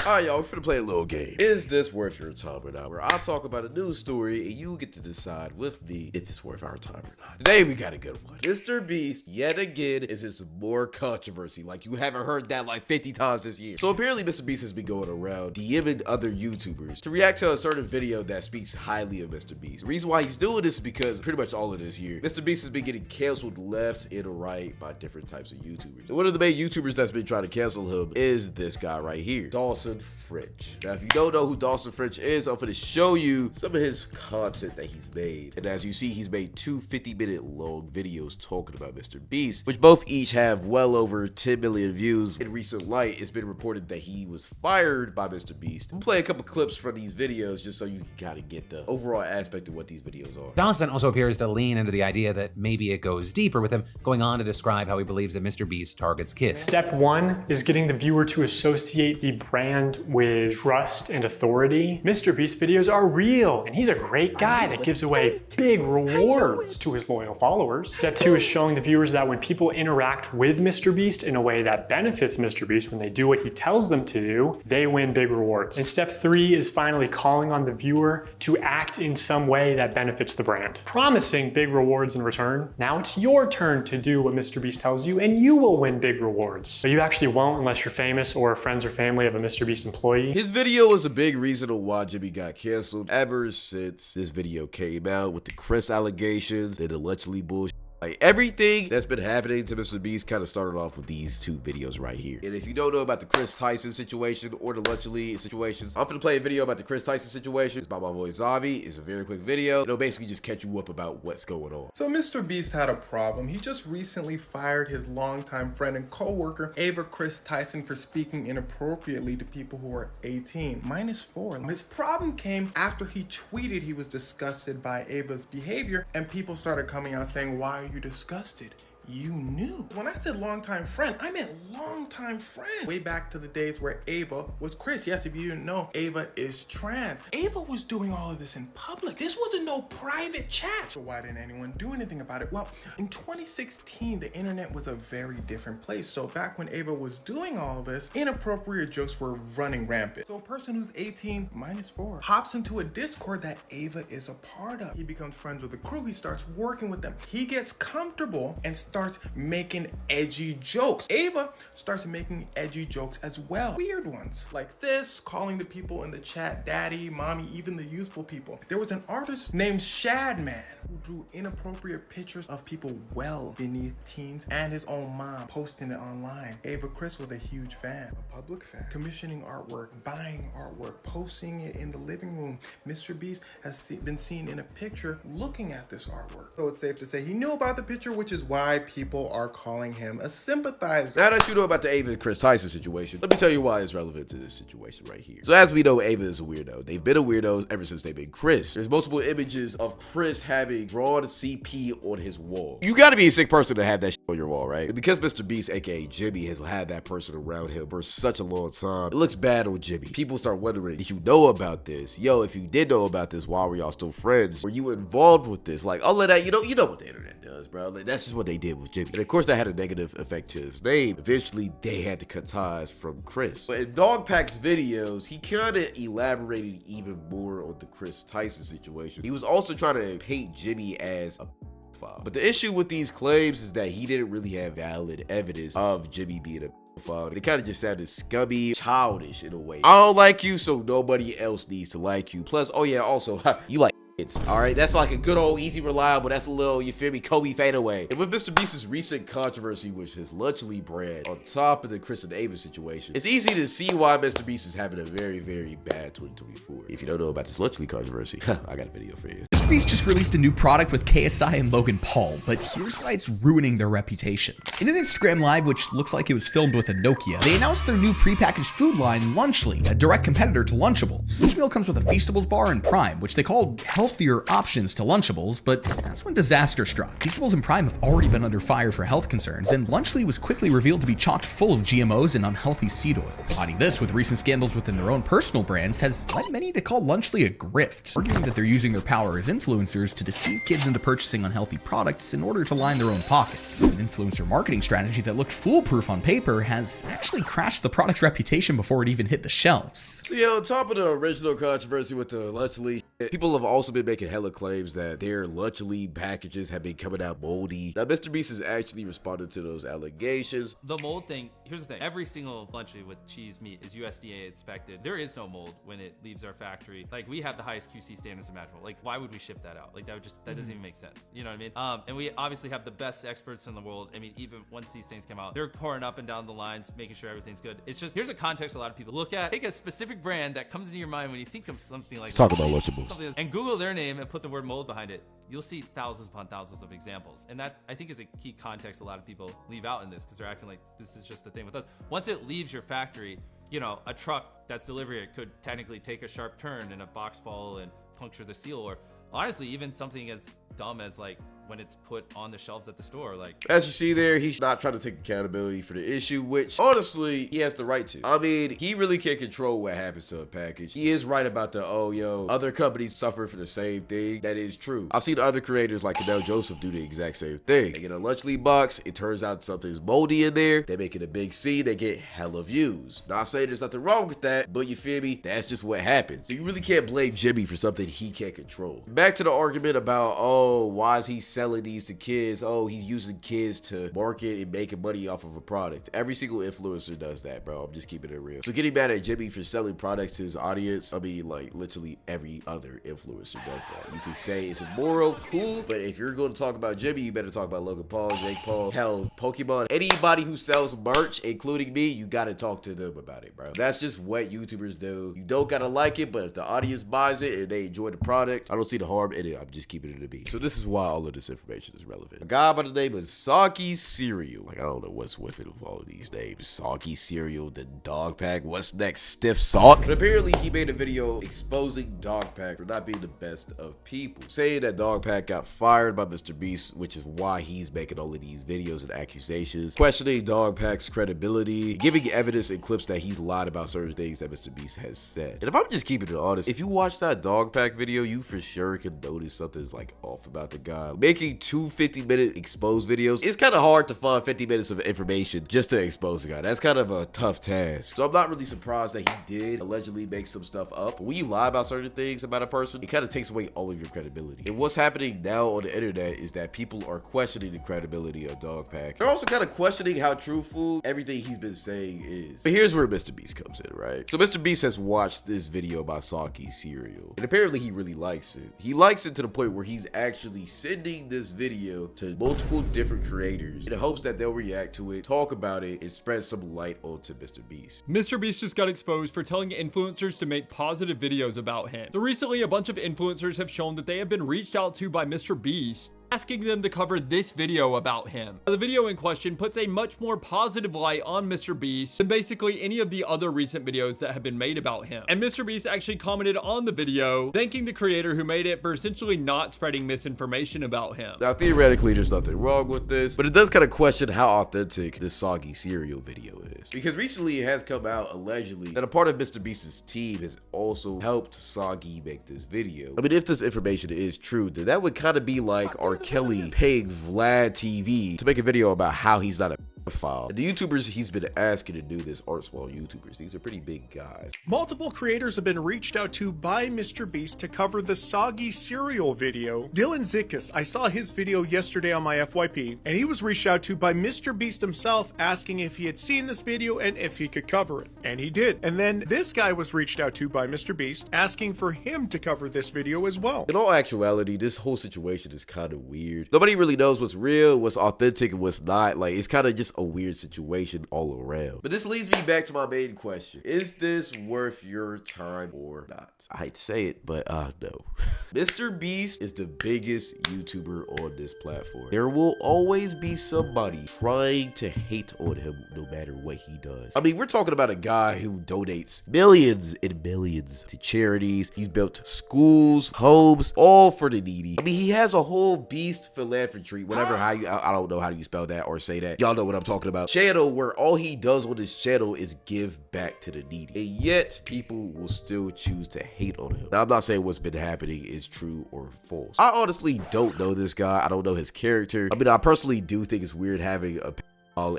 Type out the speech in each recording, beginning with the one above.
Alright, y'all, we're finna play a little game. Is this worth your time or not? Where I'll talk about a news story and you get to decide with me if it's worth our time or not. Today we got a good one. MrBeast, yet again, is in some more controversy. Like, you haven't heard that like 50 times this year. So apparently MrBeast has been going around DMing other YouTubers to react to a certain video that speaks highly of MrBeast. The reason why he's doing this is because pretty much all of this year, MrBeast has been getting canceled left and right by different types of YouTubers. And one of the main YouTubers that's been trying to cancel him is this guy right here, Dawson French. Now, if you don't know who Dawson French is, I'm going to show you some of his content that he's made. And as you see, he's made two 50-minute long videos talking about MrBeast, which both each have well over 10 million views. In recent light, it's been reported that he was fired by MrBeast. We'll play a couple clips from these videos just so you can kind of get the overall aspect of what these videos are. Dawson also appears to lean into the idea that maybe it goes deeper, with him going on to describe how he believes that MrBeast targets kids. Step one is getting the viewer to associate the brand with trust and authority. MrBeast videos are real, and he's a great guy that gives away big rewards to his loyal followers. Step two is showing the viewers that when people interact with MrBeast in a way that benefits MrBeast, when they do what he tells them to do, they win big rewards. And step three is finally calling on the viewer to act in some way that benefits the brand, promising big rewards in return. Now it's your turn to do what MrBeast tells you, and you will win big rewards. But you actually won't unless you're famous or friends or family of a MrBeast employee. His video was a big reason of why Jimmy got canceled ever since this video came out with the Kris allegations and allegedly bullshit. Like, everything that's been happening to MrBeast kind of started off with these two videos right here. And if you don't know about the Kris Tyson situation or the allegedly situations, I'm gonna play a video about the Kris Tyson situation. It's by my boy Zavi. It's a very quick video. It'll basically just catch you up about what's going on. So MrBeast had a problem. He just recently fired his longtime friend and co-worker Ava Kris Tyson for speaking inappropriately to people who are 18, -4. His problem came after he tweeted he was disgusted by Ava's behavior, and people started coming out saying, "Why are you disgusted? You knew." When I said longtime friend, I meant longtime friend. Way back to the days where Ava was Kris. Yes, if you didn't know, Ava is trans. Ava was doing all of this in public. This wasn't no private chat. So why didn't anyone do anything about it? Well, in 2016, the internet was a very different place. So back when Ava was doing all this, inappropriate jokes were running rampant. So a person who's 18, -4, hops into a Discord that Ava is a part of. He becomes friends with the crew. He starts working with them. He gets comfortable and starts making edgy jokes. Ava starts making edgy jokes as well. Weird ones like this, calling the people in the chat daddy, mommy, even the youthful people. There was an artist named Shadman who drew inappropriate pictures of people well beneath teens and his own mom, posting it online. Ava Kris was a huge fan, a public fan, commissioning artwork, buying artwork, posting it in the living room. MrBeast has been seen in a picture looking at this artwork. So it's safe to say he knew about the picture, which is why people are calling him a sympathizer. Now that you know about the Ava and Kris Tyson situation, let me tell you why it's relevant to this situation right here. So as we know, Ava is a weirdo. They've been a weirdos ever since they've been Kris. There's multiple images of Kris having drawn CP on his wall. You gotta be a sick person to have that shit on your wall, right? And because MrBeast, aka Jimmy, has had that person around him for such a long time, it looks bad on Jimmy. People start wondering, did you know about this? Yo, if you did know about this, why were y'all still friends? Were you involved with this? Like, all of that, you know what the internet does, bro. Like, that's just what they did with Jimmy. And of course that had a negative effect to his name. Eventually they had to cut ties from Kris. But in Dogpack's videos, he kind of elaborated even more on the Kris Tyson situation. He was also trying to paint Jimmy as a pedophile. But the issue with these claims is that he didn't really have valid evidence of Jimmy being a pedophile. It kind of just sounded scummy, childish in a way. I don't like you, so nobody else needs to like you. Plus, oh yeah, also, you like kids. All right, that's like a good old easy reliable. That's a little, you feel me, Kobe fadeaway. And with MrBeast's recent controversy with his luxury brand on top of the Kris and Ava situation, it's easy to see why MrBeast is having a very, very bad 2024. If you don't know about this luxury controversy, I got a video for you. MrBeast just released a new product with KSI and Logan Paul, but here's why it's ruining their reputations. In an Instagram live, which looks like it was filmed with a Nokia, they announced their new prepackaged food line, Lunchly, a direct competitor to Lunchables. Each meal comes with a Feastables bar and Prime, which they called healthier options to Lunchables, but that's when disaster struck. Feastables and Prime have already been under fire for health concerns, and Lunchly was quickly revealed to be chock full of GMOs and unhealthy seed oils. Combining this with recent scandals within their own personal brands has led many to call Lunchly a grift, arguing that they're using their power as influencers to deceive kids into purchasing unhealthy products in order to line their own pockets. An influencer marketing strategy that looked foolproof on paper has actually crashed the product's reputation before it even hit the shelves. So yeah, on top of the original controversy with the Lunchly, people have also been making hella claims that their Lunchly packages have been coming out moldy. Now, MrBeast has actually responded to those allegations. The mold thing, here's the thing. Every single Lunchly with cheese meat is USDA inspected. There is no mold when it leaves our factory. Like, we have the highest QC standards imaginable. Like, why would we ship that out? Like, that doesn't even make sense. You know what I mean? And we obviously have the best experts in the world. I mean, even once these things come out, they're pouring up and down the lines, making sure everything's good. It's just, here's a context a lot of people look at. Take a specific brand that comes into your mind when you think of something like Let's talk about Lunchables. And Google their name and put the word mold behind it. You'll see thousands upon thousands of examples. And that, I think, is a key context a lot of people leave out in this because they're acting like this is just a thing with us. Once it leaves your factory, you know, a truck that's delivering it could technically take a sharp turn and a box fall and puncture the seal, or honestly, even something as dumb as like when it's put on the shelves at the store. Like, as you see there, he's not trying to take accountability for the issue, which honestly he has the right to. I mean, he really can't control what happens to a package. He is right about the, oh yo, other companies suffer for the same thing. That is true. I've seen other creators like Cadell Joseph do the exact same thing. They get a Lunchly box, it turns out something's moldy in there, they make it a big scene, they get hella views. Not saying there's nothing wrong with that, but you feel me? That's just what happens. So you really can't blame Jimmy for something he can't control. Back to the argument about, oh, why is he selling these to kids? Oh, he's using kids to market and making money off of a product. Every single influencer does that, bro. I'm just keeping it real. So getting mad at Jimmy for selling products to his audience, I mean, like, literally every other influencer does that. You can say it's immoral, cool, but if you're going to talk about Jimmy, you better talk about Logan Paul, Jake Paul, hell, Pokemon. Anybody who sells merch, including me, you got to talk to them about it, bro. That's just what YouTubers do. You don't got to like it, but if the audience buys it and they enjoy the product, I don't see the harm in it. I'm just keeping it to be. So this is why all of this information is relevant. A guy by the name of Soggy Cereal. Like, I don't know what's with it with all of these names. Soggy Cereal, the dog pack. What's next? Stiff Sock? But apparently he made a video exposing Dog Pack for not being the best of people, saying that Dog Pack got fired by MrBeast, which is why he's making all of these videos and accusations, questioning Dog Pack's credibility, giving evidence and clips that he's lied about certain things that MrBeast has said. And if I'm just keeping it honest, if you watch that Dog Pack video, you for sure can notice something's like off about the guy. Making two 50-minute expose videos, it's kind of hard to find 50 minutes of information just to expose the guy. That's kind of a tough task. So I'm not really surprised that he did allegedly make some stuff up. But when you lie about certain things about a person, it kind of takes away all of your credibility. And what's happening now on the internet is that people are questioning the credibility of Dog Pack. They're also kind of questioning how truthful everything he's been saying is. But here's where MrBeast comes in, right? So MrBeast has watched this video by Soggy Cereal, and apparently he really likes it. He likes it to the point where he's actually sending this video to multiple different creators in the hopes that they'll react to it, talk about it, and spread some light onto MrBeast. MrBeast just got exposed for telling influencers to make positive videos about him. So recently, a bunch of influencers have shown that they have been reached out to by MrBeast, asking them to cover this video about him. The video in question puts a much more positive light on MrBeast than basically any of the other recent videos that have been made about him. And MrBeast actually commented on the video, thanking the creator who made it for essentially not spreading misinformation about him. Now, theoretically, there's nothing wrong with this, but it does kind of question how authentic this Soggy Cereal video is. Because recently it has come out, allegedly, that a part of MrBeast's team has also helped Soggy make this video. I mean, if this information is true, then that would kind of be like R. Kelly paying Vlad TV to make a video about how he's not a pedophile. And the YouTubers he's been asking to do this aren't small YouTubers. These are pretty big guys. Multiple creators have been reached out to by MrBeast to cover the Soggy Cereal video. Dylan Zickus, I saw his video yesterday on my FYP, and he was reached out to by MrBeast himself asking if he had seen this video and if he could cover it. And he did. And then this guy was reached out to by MrBeast asking for him to cover this video as well. In all actuality, this whole situation is kind of weird. Nobody really knows what's real, what's authentic, and what's not. Like, it's kind of just a weird situation all around. But this leads me back to my main question. Is this worth your time or not? I hate to say it, but no. MrBeast is the biggest YouTuber on this platform. There will always be somebody trying to hate on him no matter what he does. I mean, we're talking about a guy who donates millions and millions to charities. He's built schools, homes, all for the needy. I mean, he has a whole beast philanthropy, whatever, I don't know how you spell that or say that. Y'all know what I'm talking about. Channel where all he does on his channel is give back to the needy. And yet, people will still choose to hate on him. Now, I'm not saying what's been happening is true or false. I honestly don't know this guy. I don't know his character. I mean, I personally do think it's weird having a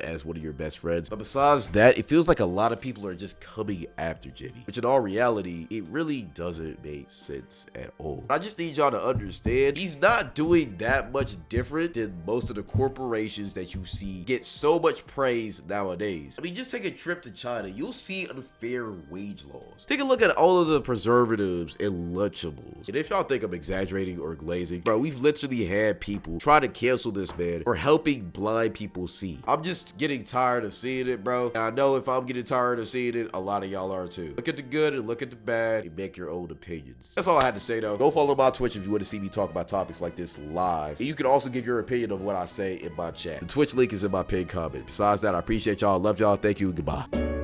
as one of your best friends, but besides that, it feels like a lot of people are just coming after Jimmy, which in all reality, it really doesn't make sense at all. I just need y'all to understand, he's not doing that much different than most of the corporations that you see get so much praise nowadays. I mean, just take a trip to China, you'll see unfair wage laws. Take a look at all of the preservatives and Lunchables. And if y'all think I'm exaggerating or glazing, bro, we've literally had people try to cancel this man for helping blind people see. I'm just getting tired of seeing it, bro. And I know if I'm getting tired of seeing it, a lot of y'all are too. Look at the good and look at the bad and make your own opinions. That's all I had to say though. Go follow my Twitch if you want to see me talk about topics like this live. And you can also give your opinion of what I say in my chat. The Twitch link is in my pinned comment. Besides that, I appreciate y'all. Love y'all. Thank you. Goodbye.